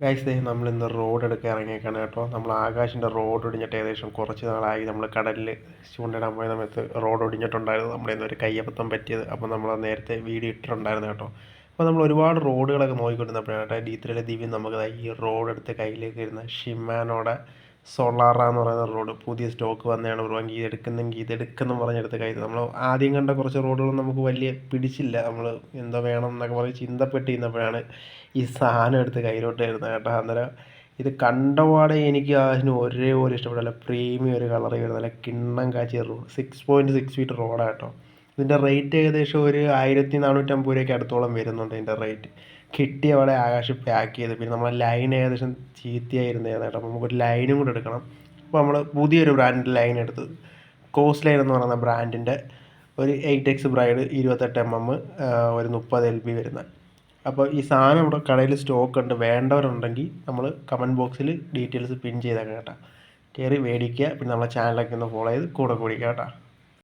Guys നമ്മളിന്ന് road എടുക്കാൻ ഇറങ്ങിയേക്കാണ് കേട്ടോ. നമ്മൾ ആകാശിൻ്റെ റോഡ് ഒടിഞ്ഞിട്ട് ഏകദേശം കുറച്ച് നാളായി. നമ്മൾ കടലിൽ ചൂണ്ടിടാൻ പോയ സമയത്ത് റോഡ് ഒടിഞ്ഞിട്ടുണ്ടായിരുന്നു. നമ്മുടെ ഇന്ന് ഒരു കയ്യബദ്ധം പറ്റിയത്. അപ്പോൾ നമ്മൾ നേരത്തെ വീഡിയോ ഇട്ടിട്ടുണ്ടായിരുന്നു കേട്ടോ. അപ്പോൾ നമ്മൾ ഒരുപാട് റോഡുകളൊക്കെ നോക്കിക്കൊണ്ടിരുന്നപ്പോഴാണ് കേട്ടോ ഡീറ്റെയിൽ ദിവ്യം നമുക്ക് ഈ റോഡ് എടുത്ത് കയ്യിലേക്ക് വരുന്ന ഷിമാനോടെ സോളാറ എന്ന് പറയുന്ന റോഡ് പുതിയ സ്റ്റോക്ക് വന്നതാണ്. ഒരുപാട് ഇതെടുക്കുന്നു പറഞ്ഞെടുത്ത് കയ്യിൽ നമ്മൾ ആദ്യം കണ്ട കുറച്ച് റോഡുകൾ നമുക്ക് വലിയ പിടിച്ചില്ല. നമ്മൾ എന്താ വേണം എന്നൊക്കെ പറഞ്ഞ് ചിന്തപ്പെട്ടിരുന്നപ്പോഴാണ് ഈ സാധനം എടുത്ത് കയ്യിലോട്ട് വരുന്നത് കേട്ടോ. അന്നേരം ഇത് കണ്ടപാടെ എനിക്ക് അതിന് ഒരേ പോലെ ഇഷ്ടപ്പെടില്ല. പ്രീമിയം ഒരു കളർ വരുന്നത് നല്ല കിണ്ണം കാച്ചിയ റോഡ് 6.6 ഫീറ്റ് റോഡാണ് കേട്ടോ. ഇതിൻ്റെ റേറ്റ് ഏകദേശം ഒരു 1450 രൂപയ്ക്ക് അടുത്തോളം വരുന്നുണ്ട്. ഇതിൻ്റെ റേറ്റ് കിട്ടിയ അവിടെ ആകാശം പാക്ക് ചെയ്ത് പിന്നെ നമ്മളെ ലൈൻ ഏകദേശം ചീത്തയായിരുന്നതാണ് കേട്ടോ. അപ്പോൾ നമുക്കൊരു ലൈനും കൂടെ എടുക്കണം. അപ്പോൾ നമ്മൾ പുതിയൊരു ബ്രാൻഡിൻ്റെ ലൈൻ എടുത്തത് കോസ്റ്റ് ലൈൻ എന്ന് പറയുന്ന ബ്രാൻഡിൻ്റെ ഒരു 8X ബ്രൈഡ് 28mm ഒരു 30 LB വരുന്ന. അപ്പോൾ ഈ സാധനം ഇവിടെ കടയിൽ സ്റ്റോക്ക് ഉണ്ട്. വേണ്ടവരുണ്ടെങ്കിൽ നമ്മൾ കമൻറ്റ് ബോക്സിൽ ഡീറ്റെയിൽസ് പിൻ ചെയ്തേക്കാം കേട്ടോ. കയറി മേടിക്കുക. പിന്നെ നമ്മളെ ചാനലൊക്കെ ഒന്ന് ഫോളോ ചെയ്ത് കൂടെ കൂടിക്കുക കേട്ടോ.